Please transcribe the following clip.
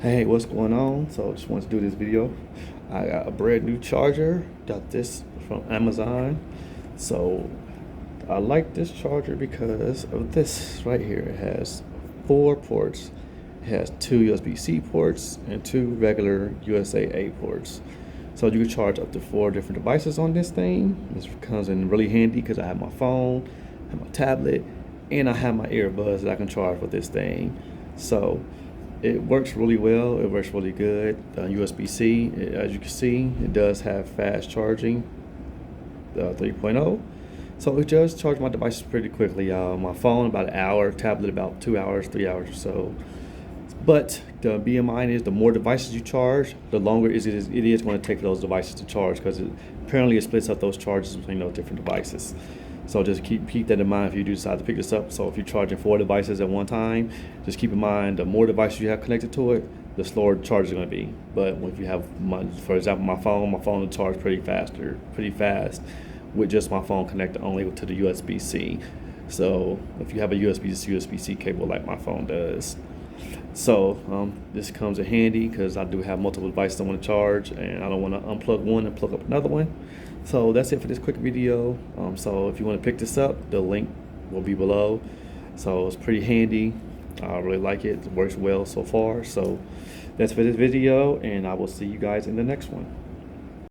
Hey, what's going on? So just wanted to do this video. I got a brand new charger. Got this from Amazon. So I like this charger because of this right here. It has 4 ports. It has 2 USB-C ports and 2 regular USA-A ports. So you can charge up to 4 different devices on this thing. This comes in really handy because I have my phone, I have my tablet, and I have my earbuds that I can charge with this thing. So it works really well. It works really good. USB-C, as you can see, it does have fast charging, 3.0. So it does charge my devices pretty quickly. My phone about an hour, tablet about 2 hours, 3 hours or so. But the BMI is the more devices you charge, the longer it is going to take for those devices to charge, because apparently it splits up those charges between those different devices. So just keep that in mind if you do decide to pick this up. So if you're charging 4 devices at one time, just keep in mind the more devices you have connected to it, the slower the charge is going to be. But if you have, for example, my phone will charge pretty fast with just my phone connected only to the USB-C. So if you have a USB-C cable like my phone does. So this comes in handy because I do have multiple devices I want to charge, and I don't want to unplug one and plug up another one. So that's it for this quick video. So if you want to pick this up, the link will be below. So it's pretty handy. I really like it. It works well so far. So that's for this video, and I will see you guys in the next one.